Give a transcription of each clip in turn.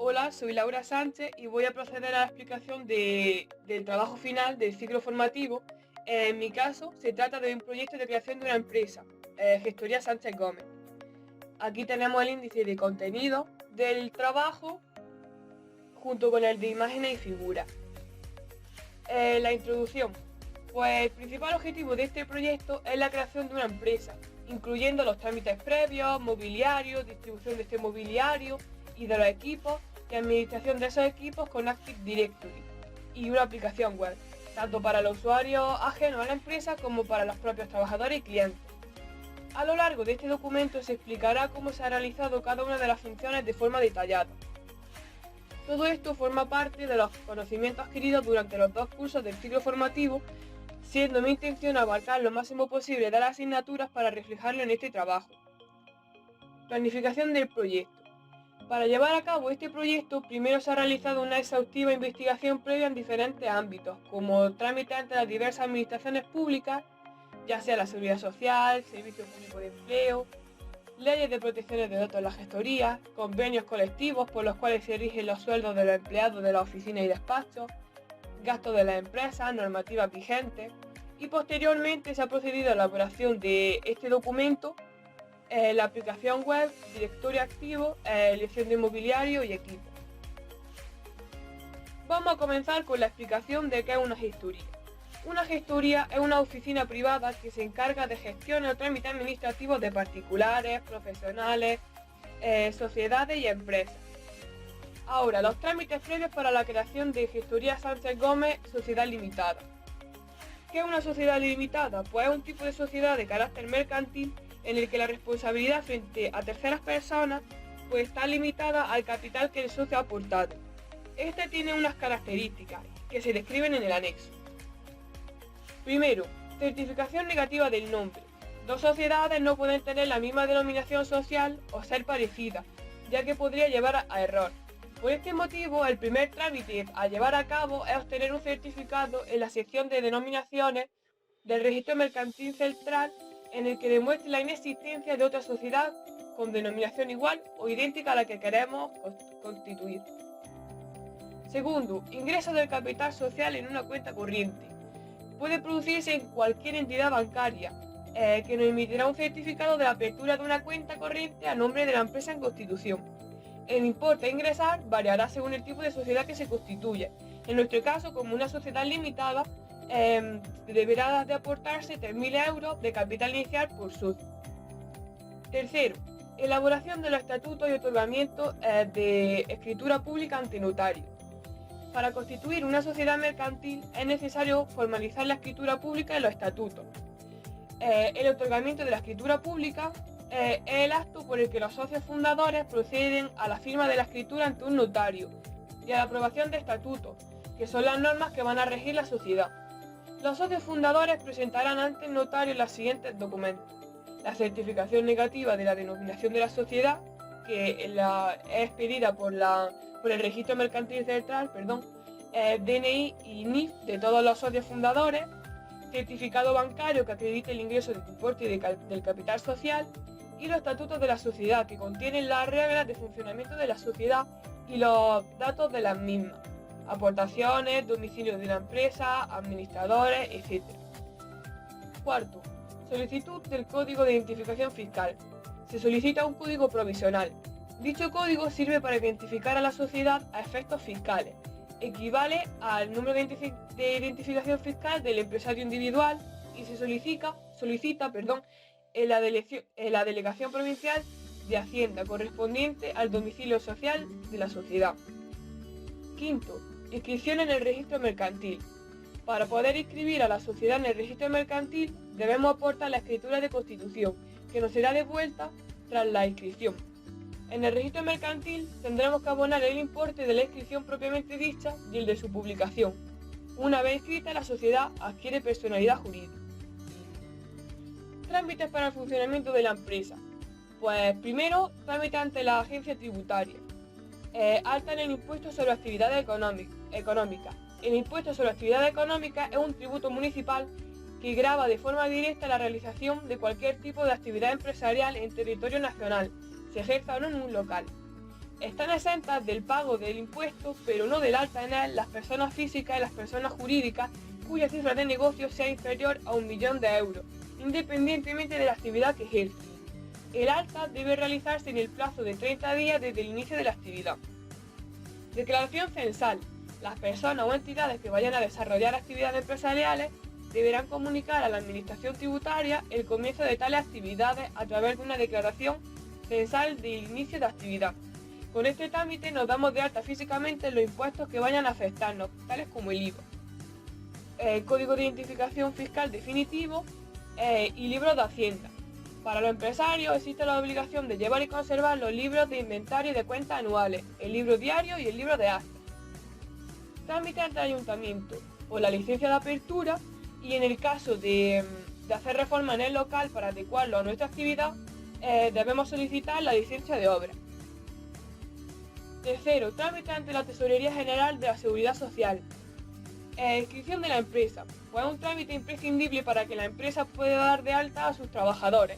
Hola, soy Laura Sánchez y voy a proceder a la explicación del trabajo final del ciclo formativo. En mi caso, se trata de un proyecto de creación de una empresa, Gestoría Sánchez Gómez. Aquí tenemos el índice de contenido del trabajo junto con el de imágenes y figuras. La introducción. Pues el principal objetivo de este proyecto es la creación de una empresa, incluyendo los trámites previos, mobiliario, distribución de este mobiliario y de los equipos y administración de esos equipos con Active Directory y una aplicación web, tanto para los usuarios ajenos a la empresa como para los propios trabajadores y clientes. A lo largo de este documento se explicará cómo se ha realizado cada una de las funciones de forma detallada. Todo esto forma parte de los conocimientos adquiridos durante los 2 cursos del ciclo formativo, siendo mi intención abarcar lo máximo posible de las asignaturas para reflejarlo en este trabajo. Planificación del proyecto. Para llevar a cabo este proyecto, primero se ha realizado una exhaustiva investigación previa en diferentes ámbitos, como trámites ante las diversas administraciones públicas, ya sea la Seguridad Social, Servicio Público de Empleo, leyes de protección de datos en la gestoría, convenios colectivos por los cuales se rigen los sueldos de los empleados de las oficinas y despachos, gastos de las empresas, normativas vigentes, y posteriormente se ha procedido a la elaboración de este documento, la aplicación web, directorio activo, elección de mobiliario y equipo. Vamos a comenzar con la explicación de qué es una gestoría. Una gestoría es una oficina privada que se encarga de gestionar trámites administrativos de particulares, profesionales, sociedades y empresas. Ahora, los trámites previos para la creación de Gestoría Sánchez Gómez Sociedad Limitada. ¿Qué es una sociedad limitada? Pues es un tipo de sociedad de carácter mercantil en el que la responsabilidad frente a terceras personas pues está limitada al capital que el socio ha aportado. Este tiene unas características que se describen en el anexo. Primero, certificación negativa del nombre. Dos sociedades no pueden tener la misma denominación social o ser parecidas, ya que podría llevar a error. Por este motivo, el primer trámite a llevar a cabo es obtener un certificado en la sección de denominaciones del Registro Mercantil Central en el que demuestre la inexistencia de otra sociedad con denominación igual o idéntica a la que queremos constituir. Segundo, ingreso del capital social en una cuenta corriente. Puede producirse en cualquier entidad bancaria, que nos emitirá un certificado de la apertura de una cuenta corriente a nombre de la empresa en constitución. El importe a ingresar variará según el tipo de sociedad que se constituye. En nuestro caso, como una sociedad limitada, deberá de aportarse 3.000 euros de capital inicial por socio. Tercero, elaboración de los estatutos y otorgamiento de escritura pública ante notario. Para constituir una sociedad mercantil es necesario formalizar la escritura pública en los estatutos. El otorgamiento de la escritura pública es el acto por el que los socios fundadores proceden a la firma de la escritura ante un notario y a la aprobación de estatutos, que son las normas que van a regir la sociedad. Los socios fundadores presentarán ante el notario los siguientes documentos: la certificación negativa de la denominación de la sociedad, que es expedida por el Registro Mercantil Central, DNI y NIF de todos los socios fundadores, certificado bancario que acredite el ingreso del importe del capital social, y los estatutos de la sociedad, que contienen las reglas de funcionamiento de la sociedad y los datos de las mismas, aportaciones, domicilio de la empresa, administradores, etc. Cuarto, solicitud del código de identificación fiscal. Se solicita un código provisional. Dicho código sirve para identificar a la sociedad a efectos fiscales. Equivale al número de identificación fiscal del empresario individual y se solicita en la delegación provincial de Hacienda correspondiente al domicilio social de la sociedad. Quinto, inscripción en el registro mercantil. Para poder inscribir a la sociedad en el registro mercantil debemos aportar la escritura de constitución, que nos será devuelta tras la inscripción. En el registro mercantil tendremos que abonar el importe de la inscripción propiamente dicha y el de su publicación. Una vez inscrita, la sociedad adquiere personalidad jurídica. Trámites para el funcionamiento de la empresa. Pues primero, trámite ante la agencia tributaria. Alta en el impuesto sobre actividades económicas. El impuesto sobre actividades económicas es un tributo municipal que grava de forma directa la realización de cualquier tipo de actividad empresarial en territorio nacional, se ejerza o no en un local. Están exentas del pago del impuesto, pero no del alta en él, las personas físicas y las personas jurídicas cuya cifra de negocio sea inferior a 1 millón de euros, independientemente de la actividad que ejerce. El alta debe realizarse en el plazo de 30 días desde el inicio de la actividad. Declaración censal. Las personas o entidades que vayan a desarrollar actividades empresariales deberán comunicar a la Administración Tributaria el comienzo de tales actividades a través de una declaración censal de inicio de actividad. Con este trámite nos damos de alta físicamente los impuestos que vayan a afectarnos, tales como el IVA, el Código de Identificación Fiscal Definitivo y libros de Hacienda. Para los empresarios existe la obligación de llevar y conservar los libros de inventario y de cuentas anuales, el libro diario y el libro de actas. Trámite ante el ayuntamiento o la licencia de apertura, y en el caso de hacer reforma en el local para adecuarlo a nuestra actividad, debemos solicitar la licencia de obra. Tercero, trámite ante la Tesorería General de la Seguridad Social. Inscripción de la empresa. Pues es un trámite imprescindible para que la empresa pueda dar de alta a sus trabajadores.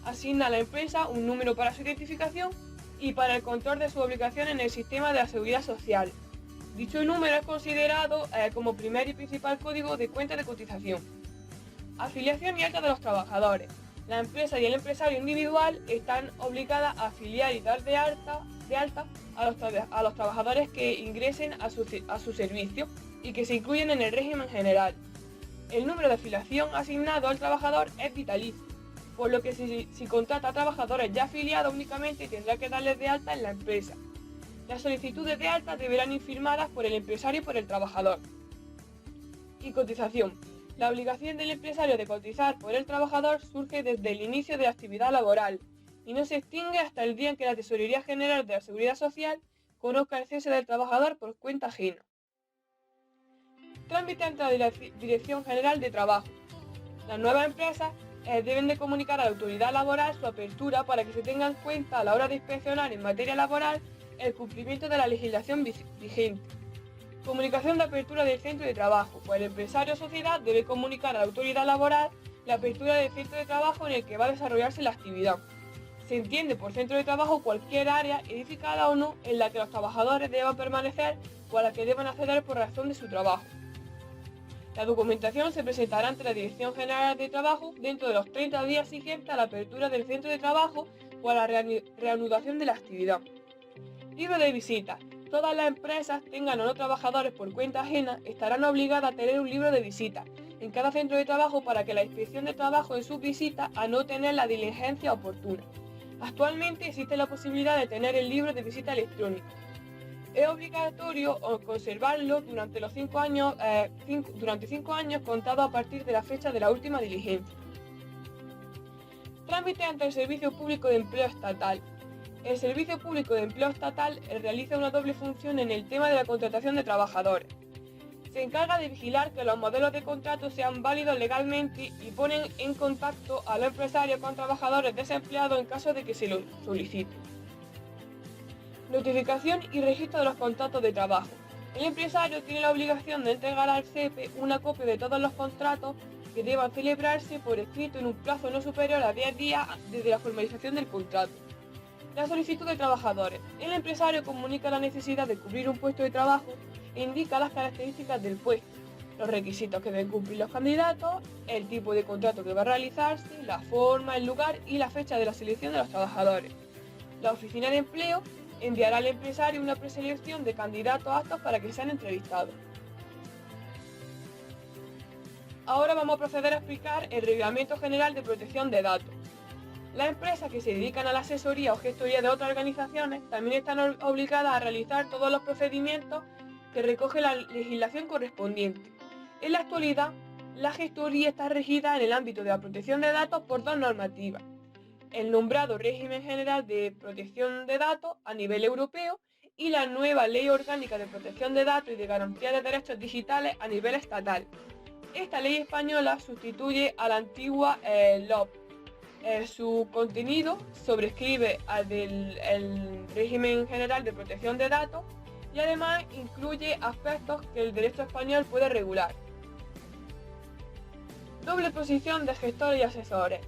Asigna a la empresa un número para su identificación y para el control de su obligación en el sistema de la Seguridad Social. Dicho número es considerado como primer y principal código de cuenta de cotización. Afiliación y alta de los trabajadores. La empresa y el empresario individual están obligadas a afiliar y dar de alta a los trabajadores que ingresen a su servicio y que se incluyen en el régimen general. El número de afiliación asignado al trabajador es vitalicio, por lo que si contrata a trabajadores ya afiliados únicamente tendrá que darles de alta en la empresa. Las solicitudes de alta deberán ir firmadas por el empresario y por el trabajador. Y cotización. La obligación del empresario de cotizar por el trabajador surge desde el inicio de la actividad laboral y no se extingue hasta el día en que la Tesorería General de la Seguridad Social conozca el cese del trabajador por cuenta ajena. Trámite ante la Dirección General de Trabajo. Las nuevas empresas deben de comunicar a la autoridad laboral su apertura para que se tenga en cuenta a la hora de inspeccionar en materia laboral el cumplimiento de la legislación vigente. Comunicación de apertura del centro de trabajo. Pues el empresario o sociedad debe comunicar a la autoridad laboral la apertura del centro de trabajo en el que va a desarrollarse la actividad. Se entiende por centro de trabajo cualquier área, edificada o no, en la que los trabajadores deban permanecer o a la que deban acceder por razón de su trabajo. La documentación se presentará ante la Dirección General de Trabajo dentro de los 30 días siguientes a la apertura del centro de trabajo o a la reanudación de la actividad. Libro de visita. Todas las empresas, tengan o no trabajadores por cuenta ajena, estarán obligadas a tener un libro de visita en cada centro de trabajo para que la inspección de trabajo en sus visitas anote en él la diligencia oportuna. Actualmente existe la posibilidad de tener el libro de visita electrónico. Es obligatorio conservarlo durante los 5 años, contados a partir de la fecha de la última diligencia. Trámite ante el Servicio Público de Empleo Estatal. El Servicio Público de Empleo Estatal realiza una doble función en el tema de la contratación de trabajadores. Se encarga de vigilar que los modelos de contrato sean válidos legalmente y ponen en contacto a los empresarios con trabajadores desempleados en caso de que se lo soliciten. Notificación y registro de los contratos de trabajo. El empresario tiene la obligación de entregar al CEPE una copia de todos los contratos que deban celebrarse por escrito en un plazo no superior a 10 días desde la formalización del contrato. La solicitud de trabajadores. El empresario comunica la necesidad de cubrir un puesto de trabajo e indica las características del puesto, los requisitos que deben cumplir los candidatos, el tipo de contrato que va a realizarse, la forma, el lugar y la fecha de la selección de los trabajadores. La oficina de empleo enviará al empresario una preselección de candidatos aptos para que sean entrevistados. Ahora vamos a proceder a explicar el Reglamento General de Protección de Datos. Las empresas que se dedican a la asesoría o gestoría de otras organizaciones también están obligadas a realizar todos los procedimientos que recoge la legislación correspondiente. En la actualidad, la gestoría está regida en el ámbito de la protección de datos por dos normativas: el nombrado Régimen General de Protección de Datos a nivel europeo y la nueva Ley Orgánica de Protección de Datos y de Garantía de Derechos Digitales a nivel estatal. Esta ley española sustituye a la antigua LOB. Su contenido sobrescribe al del Régimen General de Protección de Datos y además incluye aspectos que el derecho español puede regular. Doble posición de gestores y asesores.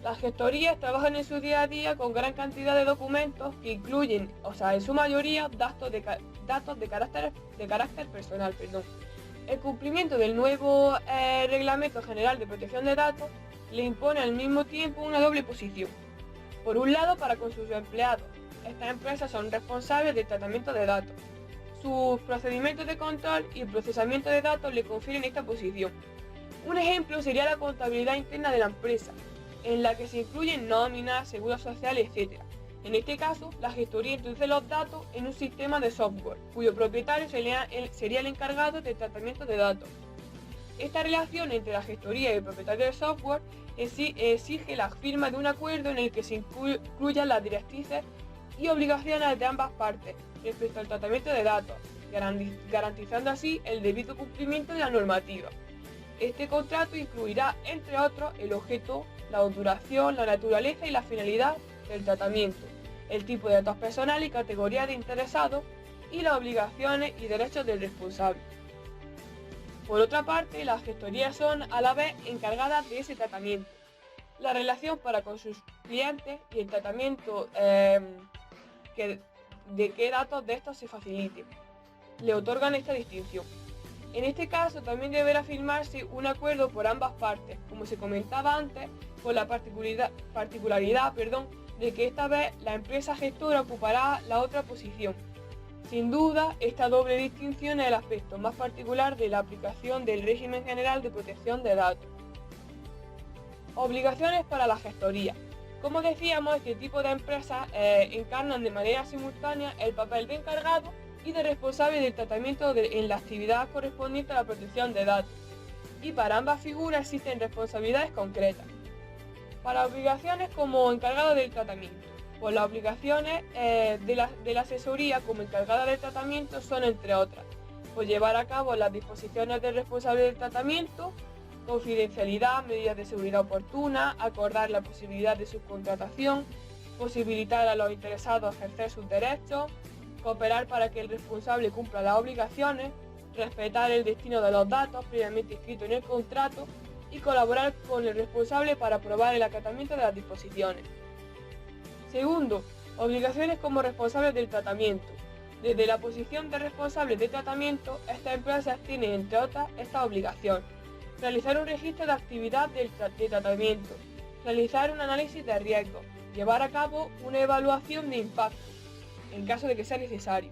Las gestorías trabajan en su día a día con gran cantidad de documentos que incluyen, en su mayoría, datos de carácter personal. El cumplimiento del nuevo Reglamento General de Protección de Datos le impone al mismo tiempo una doble posición. Por un lado, para con sus empleados, estas empresas son responsables del tratamiento de datos. Sus procedimientos de control y procesamiento de datos le confieren esta posición. Un ejemplo sería la contabilidad interna de la empresa, en la que se incluyen nóminas, seguros sociales, etc. En este caso, la gestoría introduce los datos en un sistema de software, cuyo propietario sería el encargado del tratamiento de datos. Esta relación entre la gestoría y el propietario del software exige la firma de un acuerdo en el que se incluyan las directrices y obligaciones de ambas partes respecto al tratamiento de datos, garantizando así el debido cumplimiento de la normativa. Este contrato incluirá, entre otros, el objeto, la duración, la naturaleza y la finalidad del tratamiento, el tipo de datos personales y categoría de interesados y las obligaciones y derechos del responsable. Por otra parte, las gestorías son a la vez encargadas de ese tratamiento. La relación para con sus clientes y el tratamiento de qué datos de estos se facilite. Le otorgan esta distinción. En este caso también deberá firmarse un acuerdo por ambas partes, como se comentaba antes, con la particularidad de que esta vez la empresa gestora ocupará la otra posición. Sin duda, esta doble distinción es el aspecto más particular de la aplicación del régimen general de protección de datos. Obligaciones para la gestoría. Como decíamos, este tipo de empresas encarnan de manera simultánea el papel de encargado y de responsable del tratamiento en la actividad correspondiente a la protección de datos. Y para ambas figuras existen responsabilidades concretas. Para obligaciones como encargado del tratamiento, pues las obligaciones de la asesoría como encargada del tratamiento son, entre otras, pues llevar a cabo las disposiciones del responsable del tratamiento, confidencialidad, medidas de seguridad oportunas, acordar la posibilidad de subcontratación, posibilitar a los interesados ejercer sus derechos, cooperar para que el responsable cumpla las obligaciones, respetar el destino de los datos previamente inscrito en el contrato y colaborar con el responsable para aprobar el acatamiento de las disposiciones. Segundo, obligaciones como responsables del tratamiento. Desde la posición de responsables de tratamiento, estas empresas tienen, entre otras, esta obligación: realizar un registro de actividad de tratamiento, realizar un análisis de riesgo, llevar a cabo una evaluación de impacto, en caso de que sea necesario,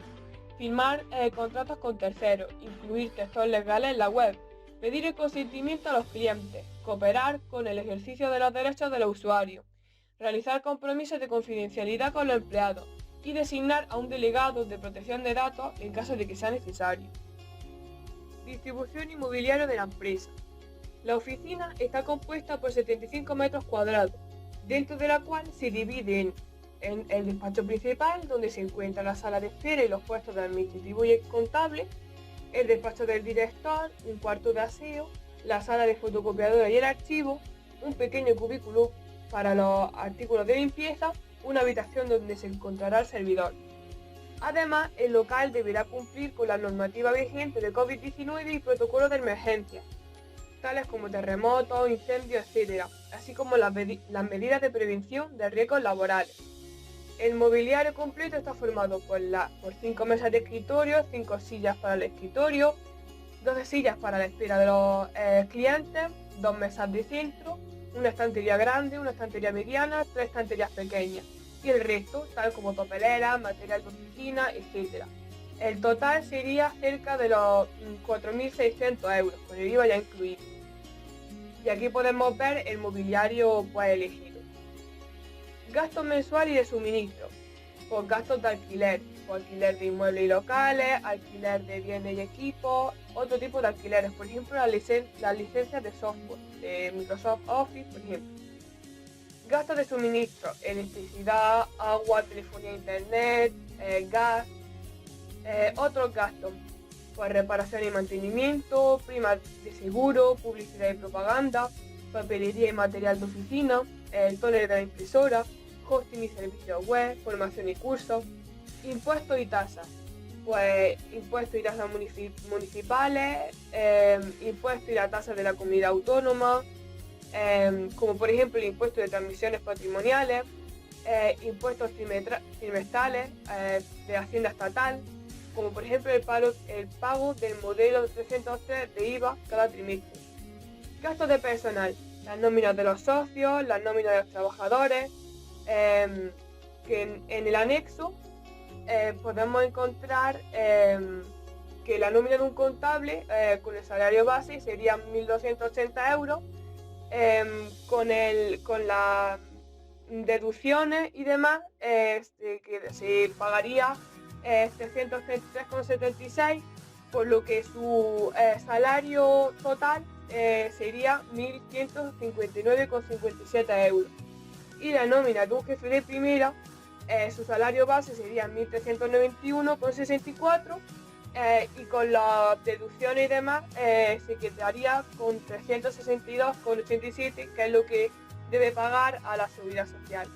firmar contratos con terceros, incluir textos legales en la web, pedir el consentimiento a los clientes, cooperar con el ejercicio de los derechos de los usuarios, realizar compromisos de confidencialidad con los empleados y designar a un delegado de protección de datos en caso de que sea necesario. Distribución inmobiliaria de la empresa. La oficina está compuesta por 75 metros cuadrados, dentro de la cual se divide en el despacho principal, donde se encuentra la sala de espera y los puestos de administrativo y contable, el despacho del director, un cuarto de aseo, la sala de fotocopiadora y el archivo, un pequeño cubículo para los artículos de limpieza, una habitación donde se encontrará el servidor. Además, el local deberá cumplir con la normativa vigente de COVID-19 y protocolos de emergencia, tales como terremotos, incendios, etc., así como las medidas de prevención de riesgos laborales. El mobiliario completo está formado por 5 mesas de escritorio, 5 sillas para el escritorio, 12 sillas para la espera de los clientes, 2 mesas de centro, una estantería grande, una estantería mediana, 3 estanterías pequeñas y el resto, tal como papeleras, material de oficina, etc. El total sería cerca de los 4.600 euros, con el IVA ya incluido. Y aquí podemos ver el mobiliario elegido. Gastos mensuales y de suministro, por gastos de alquiler, por alquiler de inmuebles y locales, alquiler de bienes y equipos, otro tipo de alquileres, por ejemplo las licencias de software, de Microsoft Office, por ejemplo. Gastos de suministro, electricidad, agua, telefonía, internet, gas. Otros gastos, pues reparación y mantenimiento, primas de seguro, publicidad y propaganda, papelería y material de oficina, el tóner de la impresora, hosting y servicios web, formación y cursos, impuestos y tasas, pues impuestos y tasas municipales, impuestos y la tasa de la comunidad autónoma, como por ejemplo el impuesto de transmisiones patrimoniales, impuestos trimestrales de Hacienda Estatal, como por ejemplo el pago del modelo 303 de IVA cada trimestre. Gastos de personal, las nóminas de los socios, las nóminas de los trabajadores, que en el anexo podemos encontrar que la nómina de un contable con el salario base sería 1.280 euros, con las deducciones y demás, que se pagaría 333,76, por lo que su salario total sería 1.159,57 euros. Y la nómina de un jefe de primera, su salario base sería 1.391,64, y con las deducciones y demás se quedaría con 362,87, que es lo que debe pagar a la seguridad social.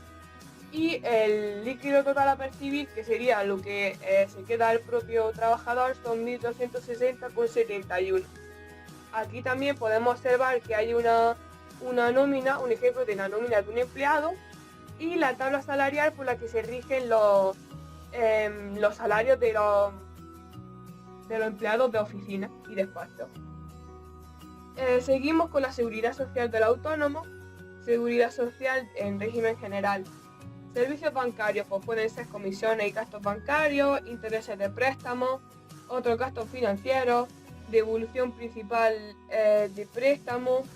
Y el líquido total a percibir, que sería lo que se queda al propio trabajador, son 1.260,71. Aquí también podemos observar que hay una nómina, un ejemplo de la nómina de un empleado, y la tabla salarial por la que se rigen los salarios de los empleados de oficina y despacho. Seguimos con la seguridad social del autónomo. Seguridad social en régimen general. Servicios bancarios, pues pueden ser comisiones y gastos bancarios, intereses de préstamos, otros gastos financieros, devolución principal de préstamos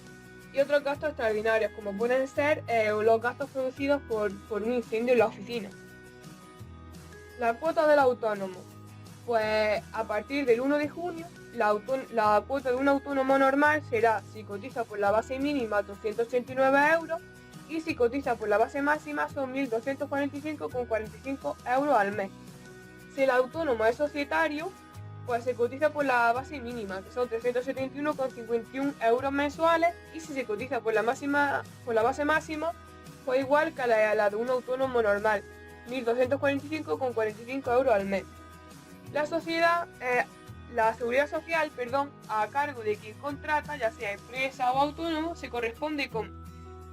y otros gastos extraordinarios, como pueden ser los gastos producidos por un incendio en la oficina. La cuota del autónomo. Pues a partir del 1 de junio, la cuota de un autónomo normal será, si cotiza por la base mínima, 289 euros, y si cotiza por la base máxima son 1.245,45 euros al mes. Si el autónomo es societario, pues se cotiza por la base mínima, que son 371,51 euros mensuales, y si se cotiza por la base máxima, pues igual que la de un autónomo normal, 1.245,45 euros al mes. La seguridad social, a cargo de quien contrata, ya sea empresa o autónomo, se corresponde con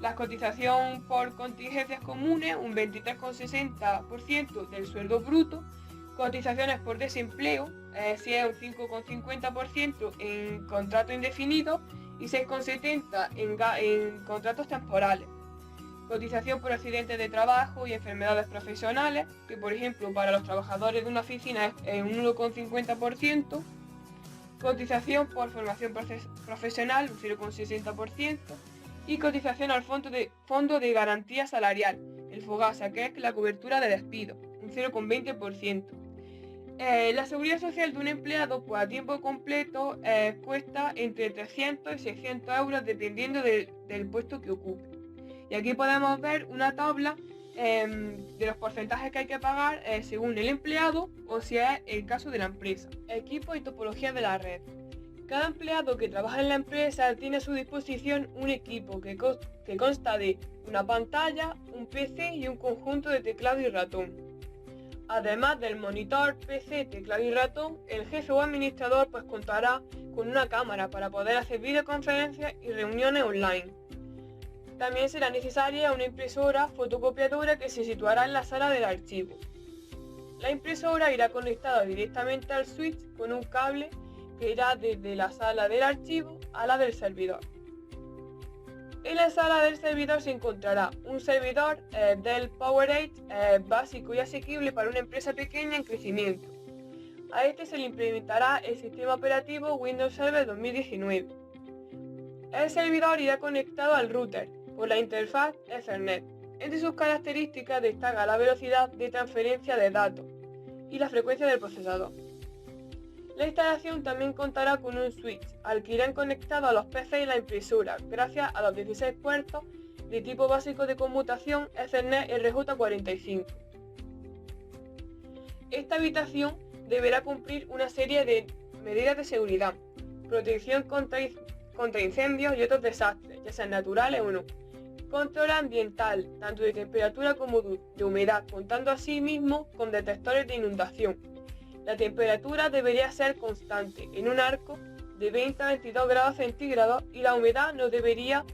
la cotización por contingencias comunes, un 23,60% del sueldo bruto, cotizaciones por desempleo, si es un 5,50% en contrato indefinido y 6,70% en contratos temporales. Cotización por accidentes de trabajo y enfermedades profesionales, que por ejemplo para los trabajadores de una oficina es un 1,50%. Cotización por formación profesional, un 0,60%. Y cotización al fondo de garantía salarial, el FOGASA, que es la cobertura de despido, un 0,20%. La seguridad social de un empleado, pues a tiempo completo, cuesta entre 300 y 600 euros dependiendo del puesto que ocupe. Y aquí podemos ver una tabla de los porcentajes que hay que pagar según el empleado o si es el caso de la empresa. Equipo y topología de la red. Cada empleado que trabaja en la empresa tiene a su disposición un equipo que consta de una pantalla, un PC y un conjunto de teclado y ratón. Además del monitor, PC, teclado y ratón, el jefe o administrador pues contará con una cámara para poder hacer videoconferencias y reuniones online. También será necesaria una impresora fotocopiadora que se situará en la sala del archivo. La impresora irá conectada directamente al switch con un cable que irá desde la sala del archivo a la del servidor. En la sala del servidor se encontrará un servidor del PowerEdge básico y asequible para una empresa pequeña en crecimiento. A este se le implementará el sistema operativo Windows Server 2019. El servidor irá conectado al router por la interfaz Ethernet. Entre sus características destaca la velocidad de transferencia de datos y la frecuencia del procesador. La instalación también contará con un switch al que irán conectados a los PC y la impresora gracias a los 16 puertos de tipo básico de conmutación Ethernet RJ45. Esta habitación deberá cumplir una serie de medidas de seguridad, protección contra incendios y otros desastres, ya sean naturales o no. Control ambiental, tanto de temperatura como de humedad, contando asimismo con detectores de inundación. La temperatura debería ser constante, en un arco de 20 a 22 grados centígrados y la humedad no debería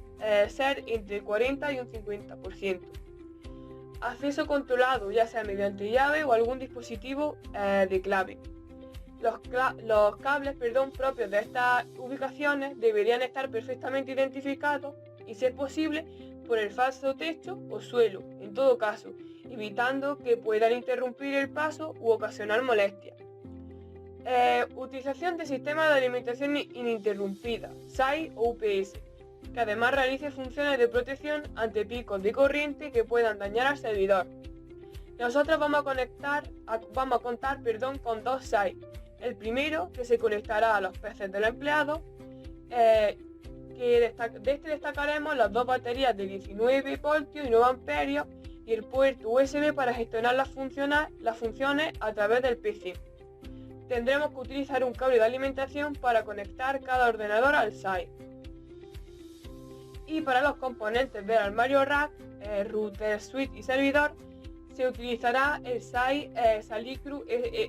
ser entre el 40 y un 50%. Acceso controlado, ya sea mediante llave o algún dispositivo de clave. Los cables propios de estas ubicaciones deberían estar perfectamente identificados y, si es posible, por el falso techo o suelo, en todo caso, evitando que puedan interrumpir el paso u ocasionar molestias. Utilización de sistemas de alimentación ininterrumpida, SAI o UPS, que además realice funciones de protección ante picos de corriente que puedan dañar al servidor. Nosotros vamos a contar con dos SAI. El primero, que se conectará a los PCs de los empleados, de este destacaremos las dos baterías de 19 voltios y 9 amperios y el puerto USB para gestionar las funciones a través del PC. Tendremos que utilizar un cable de alimentación para conectar cada ordenador al SAI. Y para los componentes del armario rack, router, switch y servidor, se utilizará el SAI Salicru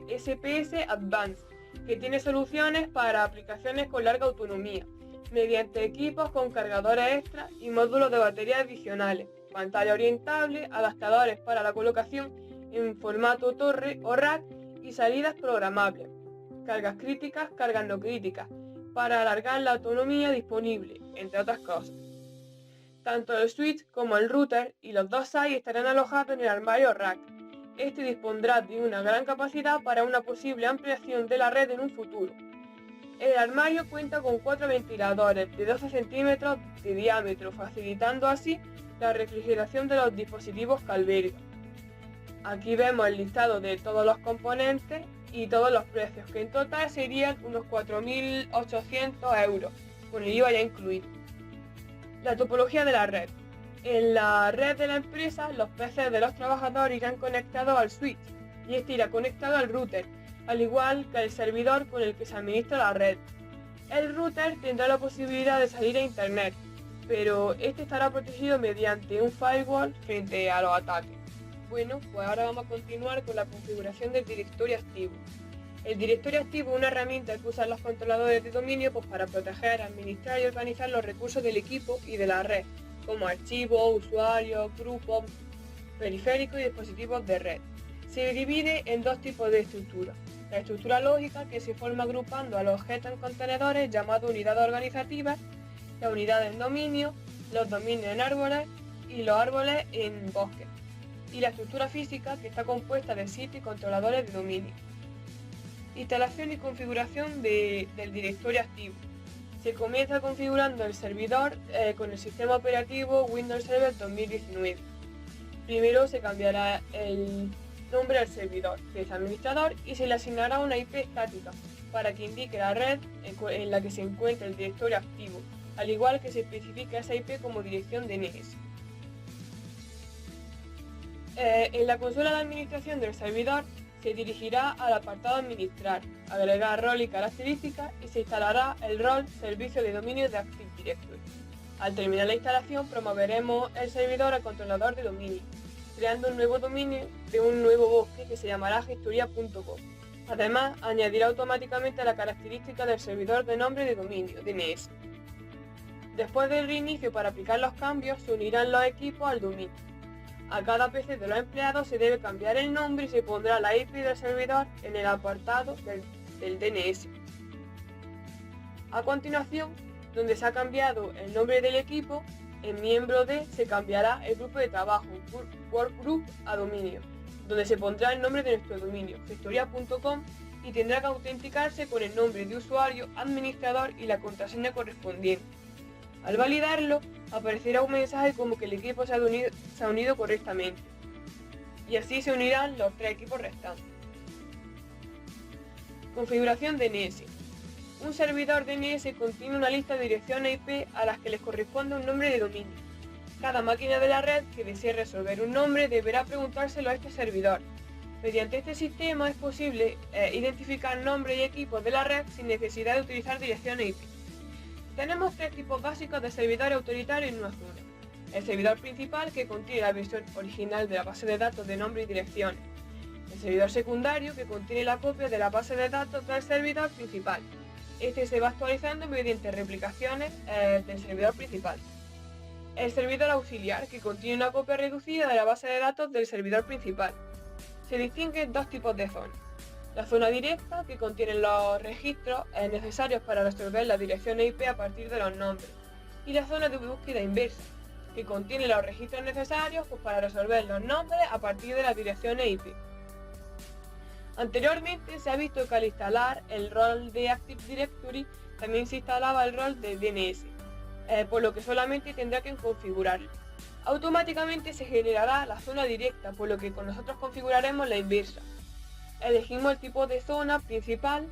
SPS Advanced, que tiene soluciones para aplicaciones con larga autonomía, mediante equipos con cargadores extra y módulos de batería adicionales, pantalla orientable, adaptadores para la colocación en formato torre o rack y salidas programables, cargas críticas, cargas no críticas, para alargar la autonomía disponible, entre otras cosas. Tanto el switch como el router y los dos SAI estarán alojados en el armario rack. Este dispondrá de una gran capacidad para una posible ampliación de la red en un futuro. El armario cuenta con 4 ventiladores de 12 centímetros de diámetro, facilitando así la refrigeración de los dispositivos que alberga. Aquí vemos el listado de todos los componentes y todos los precios, que en total serían unos 4.800 euros, con el IVA ya incluido. La topología de la red. En la red de la empresa, los PCs de los trabajadores irán conectados al switch y este irá conectado al router, al igual que el servidor con el que se administra la red. El router tendrá la posibilidad de salir a internet, pero este estará protegido mediante un firewall frente a los ataques. Bueno, pues ahora vamos a continuar con la configuración del directorio activo. El directorio activo es una herramienta que usan los controladores de dominio para proteger, administrar y organizar los recursos del equipo y de la red, como archivos, usuarios, grupos, periféricos y dispositivos de red. Se divide en dos tipos de estructura. La estructura lógica, que se forma agrupando a los objetos en contenedores llamados unidades organizativas, las unidades en dominio, los dominios en árboles y los árboles en bosques. Y la estructura física, que está compuesta de sitios y controladores de dominio. Instalación y configuración del directorio activo. Se comienza configurando el servidor con el sistema operativo Windows Server 2019. Primero se cambiará el nombre al servidor, que es administrador, y se le asignará una IP estática para que indique la red en la que se encuentra el directorio activo, al igual que se especifica esa IP como dirección DNS. En la consola de administración del servidor se dirigirá al apartado Administrar, agregar rol y características y se instalará el rol Servicio de Dominio de Active Directory. Al terminar la instalación promoveremos el servidor al controlador de dominio, creando un nuevo dominio de un nuevo bosque que se llamará gestoria.com. Además, añadirá automáticamente la característica del servidor de nombre de dominio, DNS. Después del reinicio para aplicar los cambios, se unirán los equipos al dominio. A cada PC de los empleados se debe cambiar el nombre y se pondrá la IP del servidor en el apartado del DNS. A continuación, donde se ha cambiado el nombre del equipo, en miembro de se cambiará el grupo de trabajo, Workgroup, a dominio, donde se pondrá el nombre de nuestro dominio, gestoria.com, y tendrá que autenticarse con el nombre de usuario, administrador y la contraseña correspondiente. Al validarlo, aparecerá un mensaje como que el equipo se ha unido correctamente. Y así se unirán los 3 equipos restantes. Configuración DNS. Un servidor DNS contiene una lista de direcciones IP a las que les corresponde un nombre de dominio. Cada máquina de la red que desee resolver un nombre deberá preguntárselo a este servidor. Mediante este sistema es posible identificar nombres y equipos de la red sin necesidad de utilizar direcciones IP. Tenemos 3 tipos básicos de servidores autoritarios en una zona. El servidor principal, que contiene la versión original de la base de datos de nombre y direcciones. El servidor secundario, que contiene la copia de la base de datos del servidor principal. Este se va actualizando mediante replicaciones del servidor principal. El servidor auxiliar, que contiene una copia reducida de la base de datos del servidor principal. Se distinguen dos tipos de zonas. La zona directa, que contiene los registros necesarios para resolver la dirección IP a partir de los nombres. Y la zona de búsqueda inversa, que contiene los registros necesarios para resolver los nombres a partir de las direcciones IP. Anteriormente se ha visto que al instalar el rol de Active Directory también se instalaba el rol de DNS, por lo que solamente tendrá que configurarlo. Automáticamente se generará la zona directa, por lo que nosotros configuraremos la inversa. Elegimos el tipo de zona principal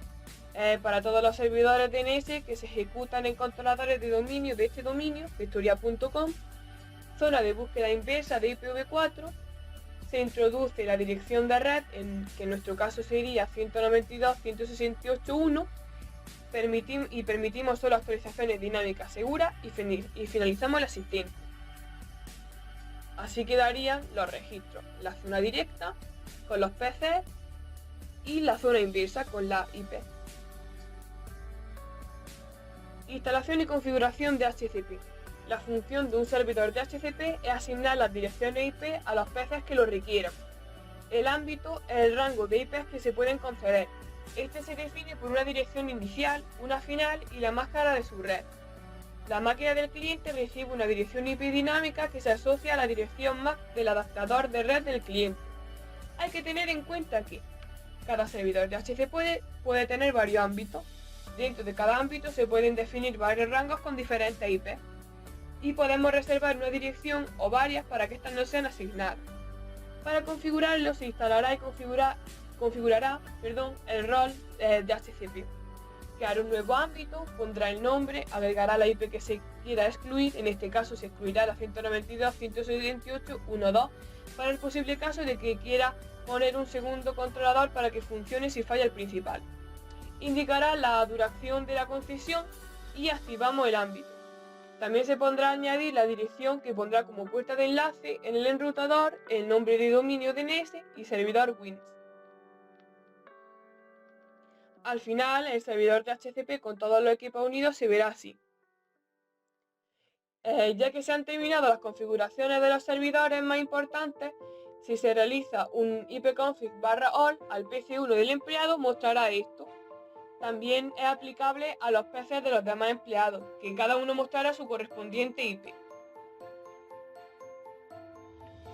para todos los servidores DNS que se ejecutan en controladores de dominio de este dominio, victoria.com, zona de búsqueda inversa de IPv4, se introduce la dirección de red, que en nuestro caso sería 192.168.1, y permitimos solo actualizaciones dinámicas seguras y finalizamos el asistente. Así quedarían los registros, la zona directa con los PCs y la zona inversa con la IP. Instalación y configuración de HCP. La función de un servidor de HCP es asignar las direcciones IP a los PCs que lo requieran. El ámbito es el rango de IPs que se pueden conceder. Este se define por una dirección inicial, una final y la máscara de su red. La máquina del cliente recibe una dirección IP dinámica que se asocia a la dirección MAC del adaptador de red del cliente. Hay que tener en cuenta que cada servidor de HCP puede tener varios ámbitos. Dentro de cada ámbito se pueden definir varios rangos con diferentes IP. Y podemos reservar una dirección o varias para que estas no sean asignadas. Para configurarlo se instalará y configurará el rol de HCP. Creará un nuevo ámbito, pondrá el nombre, agregará la IP que se quiera excluir, en este caso se excluirá la 192.168.1.2 para el posible caso de que quiera poner un segundo controlador para que funcione si falla el principal. Indicará la duración de la concesión y activamos el ámbito. También se podrá añadir la dirección que pondrá como puerta de enlace en el enrutador, el nombre de dominio DNS y servidor Wins. Al final, el servidor de HCP con todos los equipos unidos se verá así. Ya que se han terminado las configuraciones de los servidores más importantes, si se realiza un ipconfig/all al PC1 del empleado, mostrará esto. También es aplicable a los PCs de los demás empleados, que cada uno mostrará su correspondiente IP.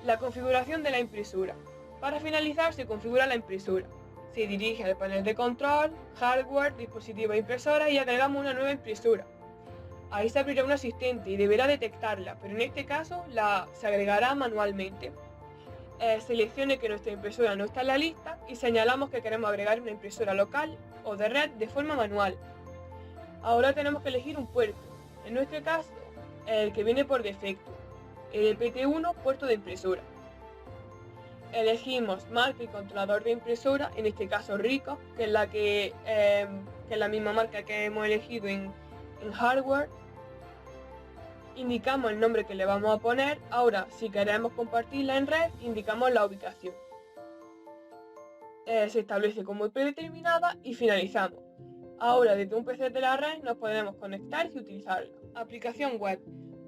La configuración de la impresora. Para finalizar, se configura la impresora. Se dirige al panel de control, hardware, dispositivo e impresora y agregamos una nueva impresora. Ahí se abrirá un asistente y deberá detectarla, pero en este caso se agregará manualmente. Seleccione que nuestra impresora no está en la lista y señalamos que queremos agregar una impresora local o de red de forma manual. Ahora tenemos que elegir un puerto, en nuestro caso el que viene por defecto, el PT1 puerto de impresora. Elegimos marca y controlador de impresora, en este caso Ricoh, que es la misma marca que hemos elegido en hardware. Indicamos el nombre que le vamos a poner. Ahora, si queremos compartirla en red, indicamos la ubicación. Se establece como predeterminada y finalizamos. Ahora, desde un PC de la red nos podemos conectar y utilizarla. Aplicación web.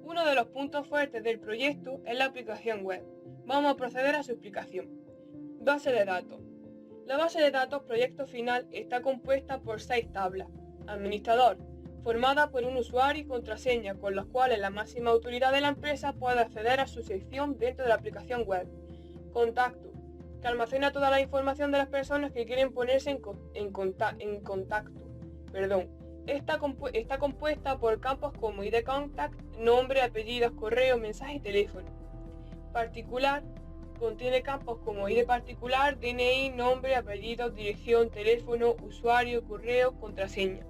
Uno de los puntos fuertes del proyecto es la aplicación web. Vamos a proceder a su explicación. Base de datos. La base de datos proyecto final está compuesta por 6 tablas. Administrador, formada por un usuario y contraseña con los cuales la máxima autoridad de la empresa puede acceder a su sección dentro de la aplicación web. Contacto, que almacena toda la información de las personas que quieren ponerse en contacto. Está compuesta por campos como ID Contact, nombre, apellidos, correo, mensaje y teléfono. Particular, contiene campos como ID particular, DNI, nombre, apellidos, dirección, teléfono, usuario, correo, contraseña.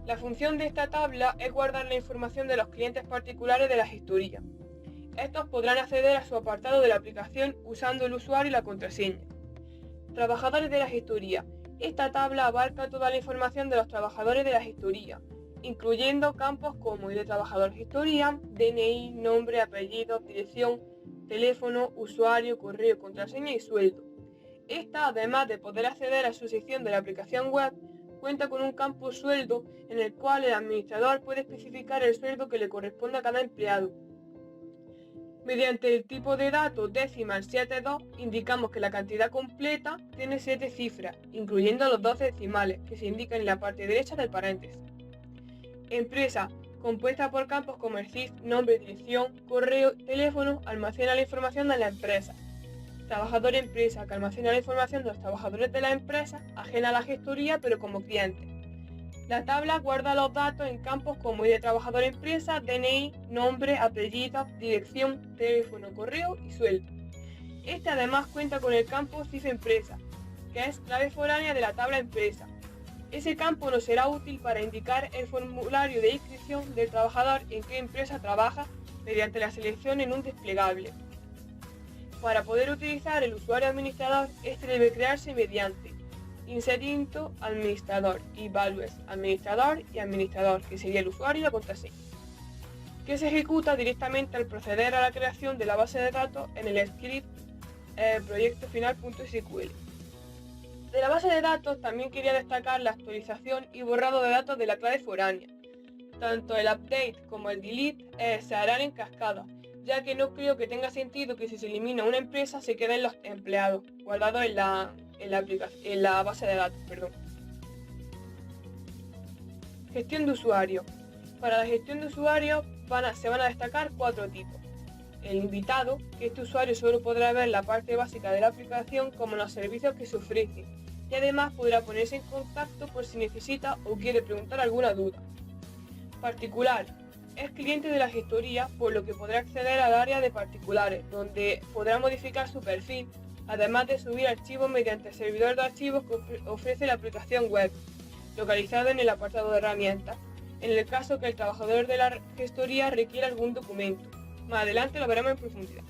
La función de esta tabla es guardar la información de los clientes particulares de la gestoría. Estos podrán acceder a su apartado de la aplicación usando el usuario y la contraseña. Trabajadores de la gestoría. Esta tabla abarca toda la información de los trabajadores de la gestoría, incluyendo campos como ID trabajador gestoría, DNI, nombre, apellido, dirección, teléfono, usuario, correo, contraseña y sueldo. Esta, además de poder acceder a su sección de la aplicación web, cuenta con un campo sueldo en el cual el administrador puede especificar el sueldo que le corresponde a cada empleado. Mediante el tipo de dato decimal 72 indicamos que la cantidad completa tiene 7 cifras, incluyendo los 12 decimales que se indican en la parte derecha del paréntesis. Empresa, compuesta por campos como el CIF, nombre, dirección, correo, teléfono, almacena la información de la empresa. Trabajador empresa, que almacena la información de los trabajadores de la empresa, ajena a la gestoría pero como cliente. La tabla guarda los datos en campos como ID de trabajador empresa, DNI, nombre, apellido, dirección, teléfono, correo y sueldo. Este además cuenta con el campo CIF empresa, que es clave foránea de la tabla empresa. Ese campo nos será útil para indicar el formulario de inscripción del trabajador en qué empresa trabaja mediante la selección en un desplegable. Para poder utilizar el usuario administrador, este debe crearse mediante inserinto administrador y values administrador y administrador, que sería el usuario y la contraseña, que se ejecuta directamente al proceder a la creación de la base de datos en el script proyectofinal.sql. De la base de datos también quería destacar la actualización y borrado de datos de la clave foránea. Tanto el update como el delete se harán en cascada, ya que no creo que tenga sentido que si se elimina una empresa se queden los empleados guardados en la base de datos. Gestión de usuario. Para la gestión de usuario se van a destacar 4 tipos. El invitado, que este usuario solo podrá ver la parte básica de la aplicación como los servicios que se ofrecen, y además podrá ponerse en contacto por si necesita o quiere preguntar alguna duda. Particular. Es cliente de la gestoría, por lo que podrá acceder al área de particulares, donde podrá modificar su perfil, además de subir archivos mediante el servidor de archivos que ofrece la aplicación web, localizado en el apartado de herramientas, en el caso que el trabajador de la gestoría requiera algún documento. Más adelante lo veremos en profundidad.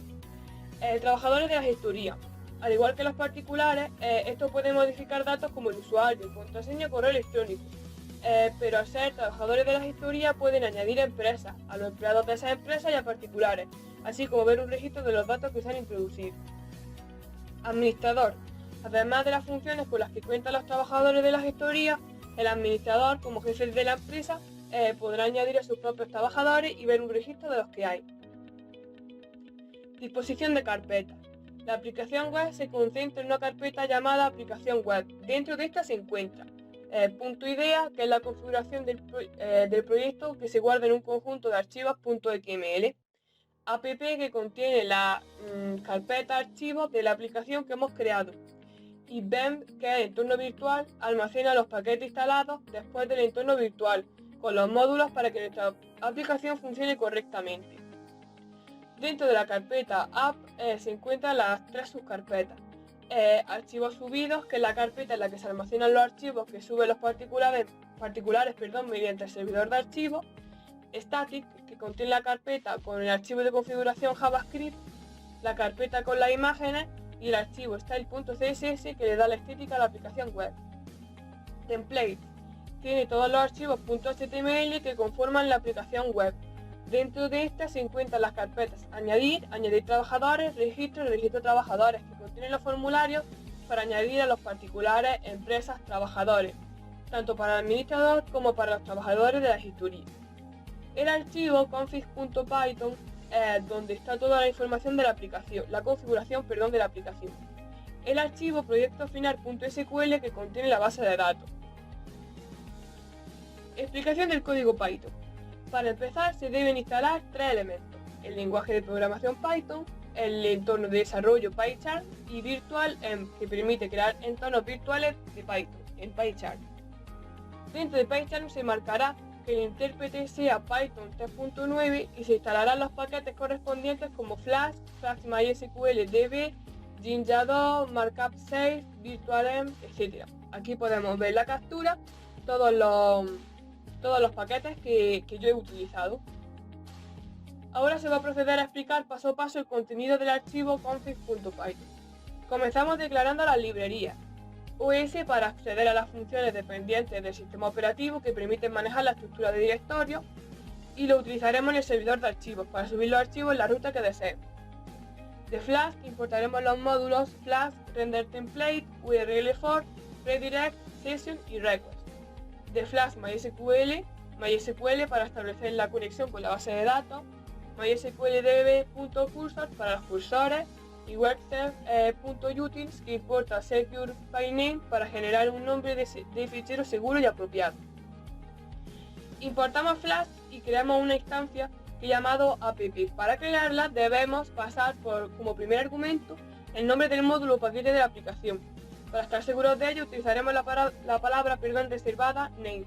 Trabajadores de la gestoría. Al igual que los particulares, estos pueden modificar datos como el usuario, contraseña, correo electrónico. Pero al ser trabajadores de la gestoría pueden añadir empresas, a los empleados de esas empresas y a particulares, así como ver un registro de los datos que se han introducido. Administrador. Además de las funciones con las que cuentan los trabajadores de la gestoría, el administrador, como jefe de la empresa, podrá añadir a sus propios trabajadores y ver un registro de los que hay. Disposición de carpetas. La aplicación web se concentra en una carpeta llamada aplicación web. Dentro de esta se encuentra punto idea, que es la configuración del proyecto que se guarda en un conjunto de archivos .xml. App, que contiene la carpeta archivos de la aplicación que hemos creado. Y BEM, que es el entorno virtual, almacena los paquetes instalados después del entorno virtual, con los módulos para que nuestra aplicación funcione correctamente. Dentro de la carpeta App se encuentran las 3 subcarpetas. Archivos subidos, que es la carpeta en la que se almacenan los archivos que suben los particulares mediante el servidor de archivos. Static, que contiene la carpeta con el archivo de configuración JavaScript, la carpeta con las imágenes y el archivo style.css, que le da la estética a la aplicación web. Template, tiene todos los archivos .html que conforman la aplicación web. Dentro de esta se encuentran las carpetas añadir trabajadores, registro trabajadores, que contienen los formularios para añadir a los particulares, empresas, trabajadores, tanto para el administrador como para los trabajadores de la gestoría. El archivo config.python donde está toda la información de la aplicación, la configuración de la aplicación. El archivo proyectofinal.sql, que contiene la base de datos. Explicación del código Python. Para empezar se deben instalar 3 elementos: el lenguaje de programación Python, el entorno de desarrollo PyCharm y VirtualEnv, que permite crear entornos virtuales de Python en PyCharm. Dentro de PyCharm se marcará que el intérprete sea Python 3.9 y se instalarán los paquetes correspondientes como Flask, MySQL DB, Jinja2, Markup 6, VirtualEnv, etc. Aquí podemos ver la captura, todos los paquetes que yo he utilizado. Ahora se va a proceder a explicar paso a paso el contenido del archivo config.python. Comenzamos declarando las librerías. OS, para acceder a las funciones dependientes del sistema operativo que permiten manejar la estructura de directorio, y lo utilizaremos en el servidor de archivos para subir los archivos en la ruta que deseemos. De Flask importaremos los módulos Flask, Render Template, URL for, Redirect, Session y Request. de Flash MySQL para establecer la conexión con la base de datos, MySQLDB.cursor para los cursores y WebServe.utils que importa Secure by Name para generar un nombre de fichero seguro y apropiado. Importamos Flash y creamos una instancia que llamado app. Para crearla debemos pasar como primer argumento el nombre del módulo o paquete de la aplicación. Para estar seguros de ello utilizaremos la palabra reservada name.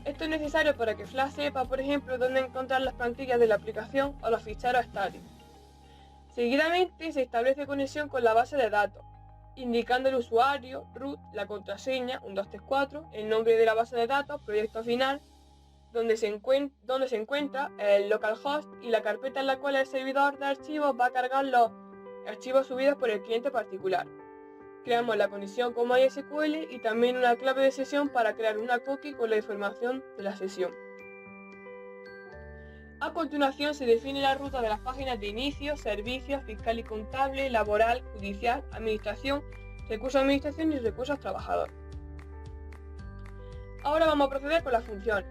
Esto es necesario para que Flash sepa, por ejemplo, dónde encontrar las plantillas de la aplicación o los ficheros estáticos. Seguidamente se establece conexión con la base de datos, indicando el usuario, root, la contraseña, 1234, el nombre de la base de datos, proyecto final, donde se encuentra el localhost y la carpeta en la cual el servidor de archivos va a cargar los archivos subidos por el cliente particular. Creamos la conexión con MySQL y también una clave de sesión para crear una cookie con la información de la sesión. A continuación se define la ruta de las páginas de inicio, servicios, fiscal y contable, laboral, judicial, administración, recursos de administración y recursos trabajador. Ahora vamos a proceder con las funciones.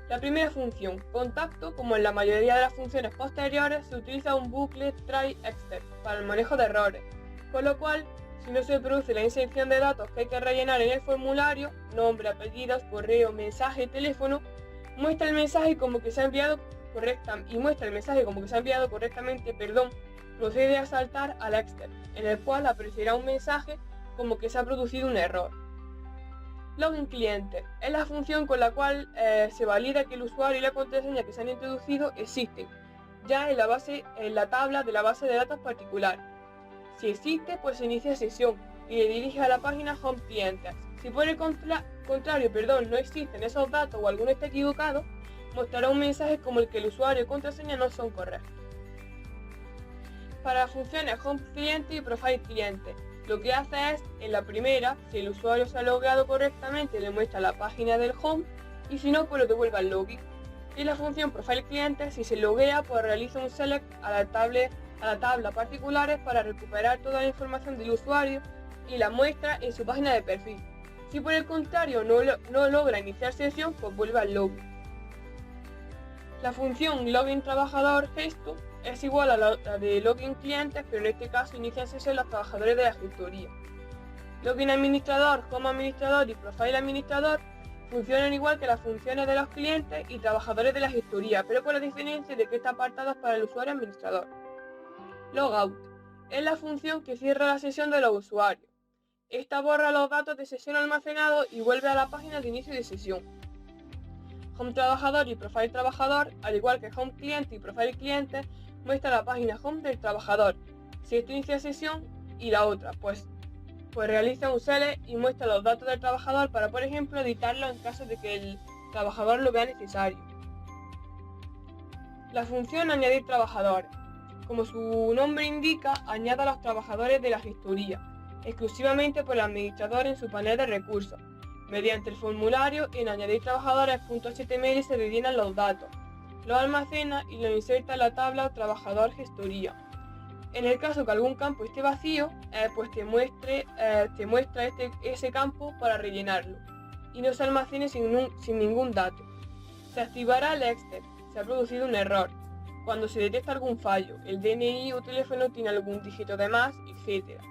La primera función, contacto, como en la mayoría de las funciones posteriores, se utiliza un bucle try extern para el manejo de errores, con lo cual, si no se produce la inserción de datos que hay que rellenar en el formulario, nombre, apellidos, correo, mensaje, teléfono, muestra el mensaje como que se ha enviado correctamente, procede a saltar al extern, en el cual aparecerá un mensaje como que se ha producido un error. Login cliente es la función con la cual se valida que el usuario y la contraseña que se han introducido existen, ya en la tabla de la base de datos particular. Si existe, pues se inicia sesión y le dirige a la página Home Clientes. Si por el contrario, no existen esos datos o alguno está equivocado, mostrará un mensaje como el que el usuario y contraseña no son correctos. Para las funciones Home Cliente y Profile Cliente, lo que hace es, en la primera, si el usuario se ha logueado correctamente, le muestra la página del home y si no, pues lo devuelve al login. Y la función Profile Cliente, si se loguea, pues realiza un select a la tabla particulares para recuperar toda la información del usuario y la muestra en su página de perfil. Si por el contrario no logra iniciar sesión, pues vuelve al login. La función login trabajador gesto es igual a la de login clientes, pero en este caso inician sesión los trabajadores de la gestoría. Login administrador, home administrador y profile administrador funcionan igual que las funciones de los clientes y trabajadores de la gestoría, pero con la diferencia de que está apartado para el usuario administrador. Logout es la función que cierra la sesión de los usuarios. Esta borra los datos de sesión almacenados y vuelve a la página de inicio de sesión. Home trabajador y profile trabajador, al igual que home cliente y profile cliente, muestra la página home del trabajador. Si esto inicia sesión y la otra, pues realiza un select y muestra los datos del trabajador para, por ejemplo, editarlo en caso de que el trabajador lo vea necesario. La función añadir trabajadores. Como su nombre indica, añade a los trabajadores de la gestoría, exclusivamente por el administrador en su panel de recursos. Mediante el formulario en añadir trabajadores.html se rellenan los datos, los almacena y los inserta en la tabla trabajador gestoría. En el caso que algún campo esté vacío, pues te muestra ese campo para rellenarlo y no se almacene sin ningún dato. Se activará el extern, se ha producido un error, cuando se detecta algún fallo, el DNI o teléfono tiene algún dígito de más, etc.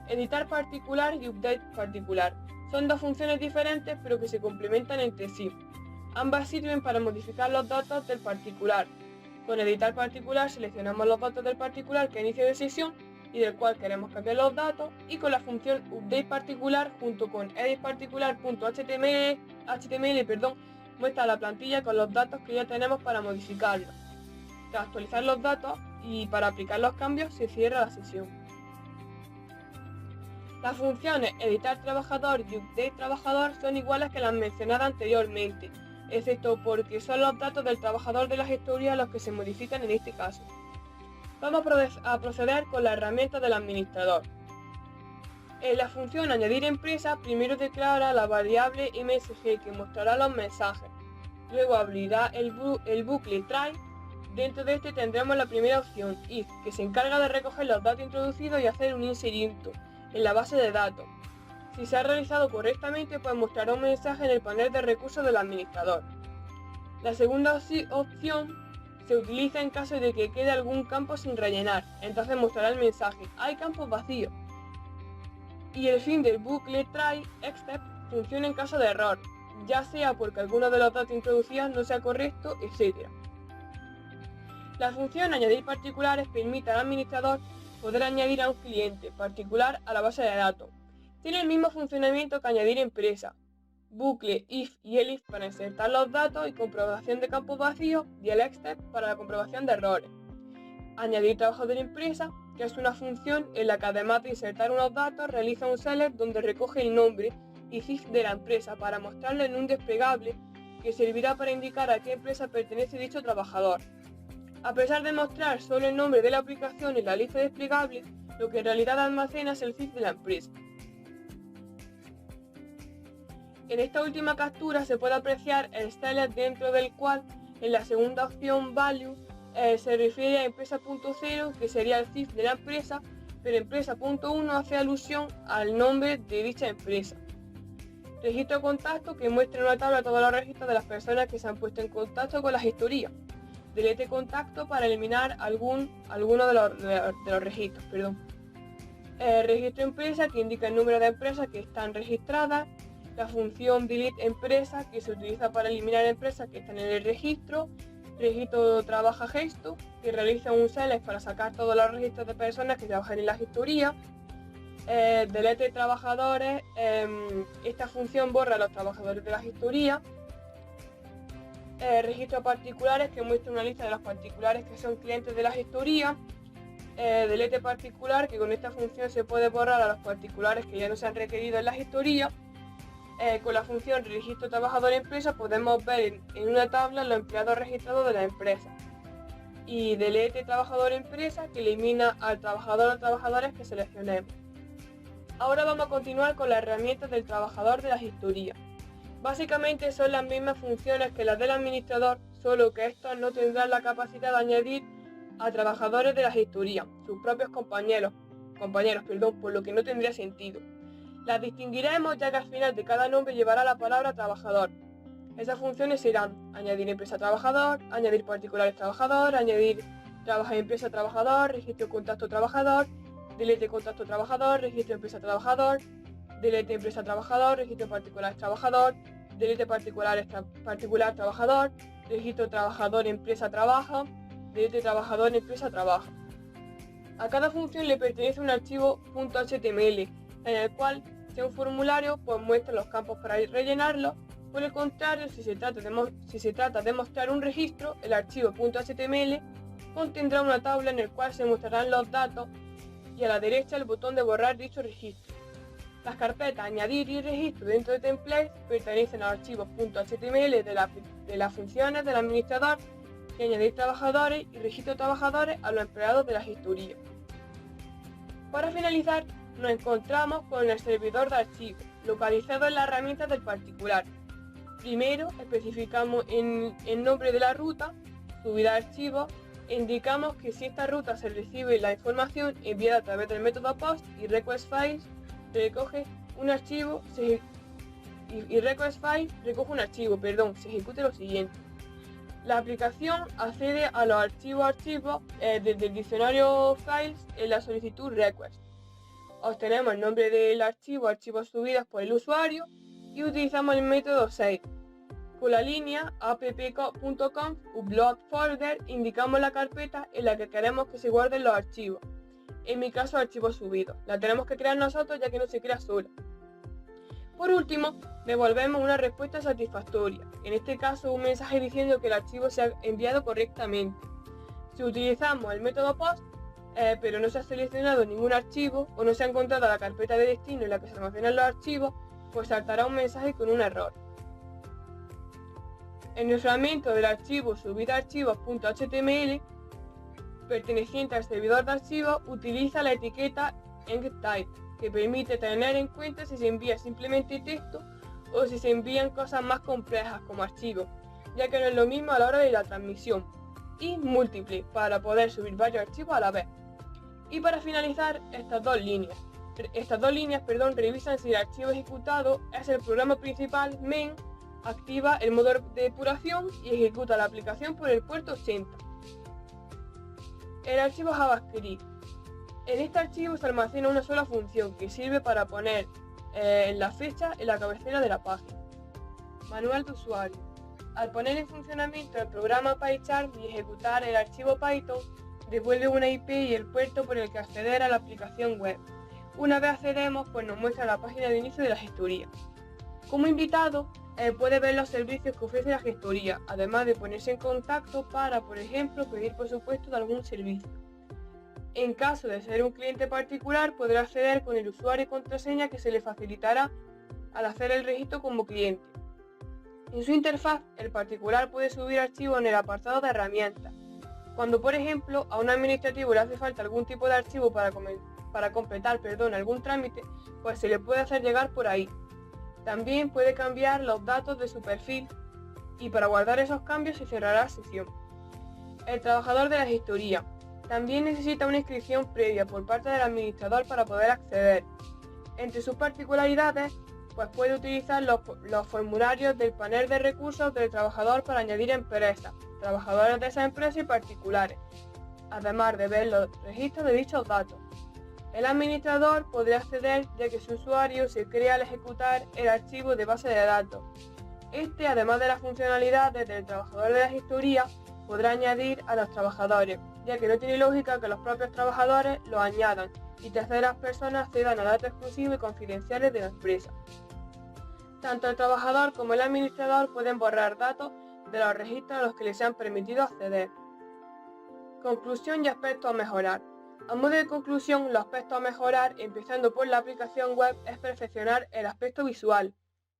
Editar particular y update particular. Son dos funciones diferentes pero que se complementan entre sí. Ambas sirven para modificar los datos del particular. Con editar particular seleccionamos los datos del particular que inicia de sesión y del cual queremos cambiar los datos, y con la función update particular junto con editparticular.html muestra la plantilla con los datos que ya tenemos para modificarlos. Tras actualizar los datos y para aplicar los cambios se cierra la sesión. Las funciones editar trabajador y update trabajador son iguales que las mencionadas anteriormente, excepto porque son los datos del trabajador de la gestoría los que se modifican en este caso. Vamos a proceder con la herramienta del administrador. En la función añadir empresa, primero declara la variable msg que mostrará los mensajes. Luego abrirá el bucle try. Dentro de este tendremos la primera opción, if, que se encarga de recoger los datos introducidos y hacer un inserito en la base de datos. Si se ha realizado correctamente, pues mostrará un mensaje en el panel de recursos del administrador. La segunda opción se utiliza en caso de que quede algún campo sin rellenar, entonces mostrará el mensaje "hay campos vacíos". Y el fin del bucle try except funciona en caso de error, ya sea porque alguno de los datos introducidos no sea correcto, etc. La función añadir particulares permite al administrador poder añadir a un cliente particular a la base de datos. Tiene el mismo funcionamiento que añadir empresa, bucle if y elif para insertar los datos y comprobación de campos vacíos, y el except para la comprobación de errores. Añadir trabajador empresa, que es una función en la que además de insertar unos datos realiza un select donde recoge el nombre y CIF de la empresa para mostrarlo en un desplegable que servirá para indicar a qué empresa pertenece dicho trabajador. A pesar de mostrar solo el nombre de la aplicación en la lista desplegable, lo que en realidad almacena es el CIF de la empresa. En esta última captura se puede apreciar el select dentro del cual, en la segunda opción value, se refiere a empresa.0, que sería el CIF de la empresa, pero empresa.1 hace alusión al nombre de dicha empresa. Registro de contacto, que muestra en una tabla todos los registros de las personas que se han puesto en contacto con la gestoría. Delete contacto para eliminar alguno de los registros. Registro empresa, que indica el número de empresas que están registradas. La función delete empresa, que se utiliza para eliminar empresas que están en el registro. Registro trabaja gesto, que realiza un select para sacar todos los registros de personas que trabajan en la gestoría. Delete trabajadores, esta función borra a los trabajadores de la gestoría. Registro particulares, que muestra una lista de los particulares que son clientes de la gestoría. Delete particular, que con esta función se puede borrar a los particulares que ya no se han requerido en la gestoría. Con la función registro trabajador empresa podemos ver en una tabla los empleados registrados de la empresa. Y delete trabajador empresa, que elimina al trabajador o trabajadores que seleccionemos. Ahora vamos a continuar con las herramientas del trabajador de la gestoría. Básicamente son las mismas funciones que las del administrador, solo que estos no tendrán la capacidad de añadir a trabajadores de la gestoría, sus propios compañeros, por lo que no tendría sentido. Las distinguiremos ya que al final de cada nombre llevará la palabra trabajador. Esas funciones serán añadir empresa trabajador, añadir particulares trabajador, añadir trabaja empresa trabajador, registro contacto trabajador, delete contacto trabajador, registro empresa trabajador, delete empresa trabajador, registro particulares trabajador, delete particular trabajador, registro trabajador empresa trabaja, delete trabajador empresa trabaja. A cada función le pertenece un archivo .html en el cual, si es un formulario, pues muestra los campos para rellenarlo. Por el contrario, si se trata de mostrar un registro, el archivo .html contendrá una tabla en el cual se mostrarán los datos y a la derecha el botón de borrar dicho registro. Las carpetas añadir y registro dentro de templates pertenecen al archivo .html de las funciones del administrador y añadir trabajadores y registro trabajadores a los empleados de la gestoría. Para finalizar, nos encontramos con el servidor de archivos, localizado en la herramienta del particular. Primero especificamos el nombre de la ruta, subida a archivos, e indicamos que si esta ruta se recibe la información enviada a través del método POST y request files recoge un archivo, se ejecute lo siguiente. La aplicación accede a los archivos desde el diccionario files en la solicitud request. Obtenemos el nombre del archivos subidos por el usuario y utilizamos el método save. Con la línea app.conf upload folder indicamos la carpeta en la que queremos que se guarden los archivos. En mi caso, archivos subidos. La tenemos que crear nosotros ya que no se crea sola. Por último, devolvemos una respuesta satisfactoria. En este caso, un mensaje diciendo que el archivo se ha enviado correctamente. Si utilizamos el método POST, pero no se ha seleccionado ningún archivo o no se ha encontrado la carpeta de destino en la que se almacenan los archivos, pues saltará un mensaje con un error. En el fragmento del archivo subidaarchivos.html perteneciente al servidor de archivos, utiliza la etiqueta EndType, que permite tener en cuenta si se envía simplemente texto o si se envían cosas más complejas como archivos, ya que no es lo mismo a la hora de la transmisión, y múltiple para poder subir varios archivos a la vez. Y para finalizar, estas dos líneas. Estas dos líneas revisan si el archivo ejecutado es el programa principal main, activa el modo de depuración y ejecuta la aplicación por el puerto 80. El archivo JavaScript. En este archivo se almacena una sola función que sirve para poner la fecha en la cabecera de la página. Manual de usuario. Al poner en funcionamiento el programa PyCharm y ejecutar el archivo Python, devuelve una IP y el puerto por el que acceder a la aplicación web. Una vez accedemos, pues nos muestra la página de inicio de la gestoría. Como invitado, puede ver los servicios que ofrece la gestoría, además de ponerse en contacto para, por ejemplo, pedir presupuesto de algún servicio. En caso de ser un cliente particular, podrá acceder con el usuario y contraseña que se le facilitará al hacer el registro como cliente. En su interfaz, el particular puede subir archivos en el apartado de herramientas. Cuando, por ejemplo, a un administrativo le hace falta algún tipo de archivo para completar algún trámite, pues se le puede hacer llegar por ahí. También puede cambiar los datos de su perfil y para guardar esos cambios se cerrará la sesión. El trabajador de la gestoría también necesita una inscripción previa por parte del administrador para poder acceder. Entre sus particularidades, pues puede utilizar los formularios del panel de recursos del trabajador para añadir empresas, trabajadores de esa empresa y particulares, además de ver los registros de dichos datos. El administrador podrá acceder ya que su usuario se crea al ejecutar el archivo de base de datos. Este, además de las funcionalidades del trabajador de la gestoría, podrá añadir a los trabajadores, ya que no tiene lógica que los propios trabajadores los añadan y terceras personas accedan a datos exclusivos y confidenciales de la empresa. Tanto el trabajador como el administrador pueden borrar datos de los registros a los que les han permitido acceder. Conclusión y aspectos a mejorar. A modo de conclusión, los aspectos a mejorar, empezando por la aplicación web, es perfeccionar el aspecto visual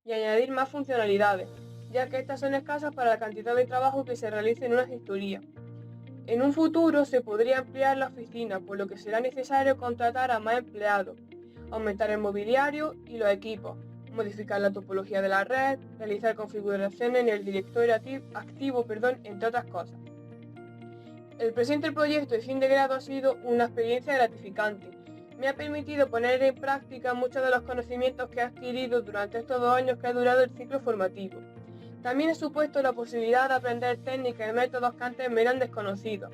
y añadir más funcionalidades, ya que estas son escasas para la cantidad de trabajo que se realiza en una gestoría. En un futuro se podría ampliar la oficina, por lo que será necesario contratar a más empleados, aumentar el mobiliario y los equipos, modificar la topología de la red, realizar configuraciones en el directorio activo, entre otras cosas. El presente proyecto de fin de grado ha sido una experiencia gratificante. Me ha permitido poner en práctica muchos de los conocimientos que he adquirido durante estos 2 años que ha durado el ciclo formativo. También he supuesto la posibilidad de aprender técnicas y métodos que antes me eran desconocidos.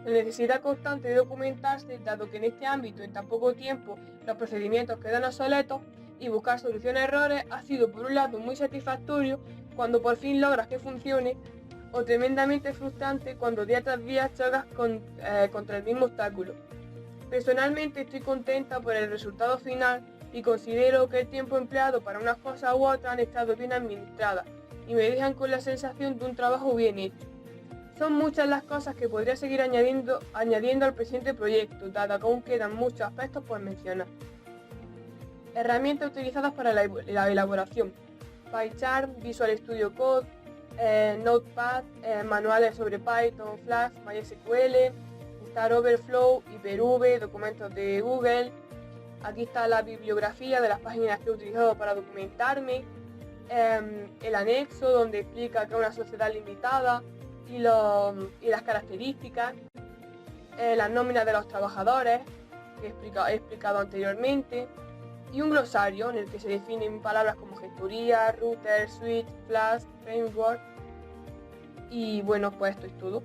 La necesidad constante de documentarse, dado que en este ámbito en tan poco tiempo los procedimientos quedan obsoletos, y buscar soluciones a errores ha sido por un lado muy satisfactorio cuando por fin logras que funcione, o tremendamente frustrante cuando día tras día chocas contra el mismo obstáculo. Personalmente estoy contenta por el resultado final y considero que el tiempo empleado para unas cosas u otras han estado bien administradas y me dejan con la sensación de un trabajo bien hecho. Son muchas las cosas que podría seguir añadiendo al presente proyecto, dado que aún quedan muchos aspectos por mencionar. Herramientas utilizadas para la elaboración: PyCharm, Visual Studio Code, Notepad, manuales sobre Python, Flash, MySQL, Stack Overflow, Hyper-V, documentos de Google. Aquí está la bibliografía de las páginas que he utilizado para documentarme, el anexo donde explica que es una sociedad limitada y las características, las nóminas de los trabajadores que he explicado anteriormente, y un glosario en el que se definen palabras como gestoría, router, switch, flash, framework. Y bueno, pues esto es todo.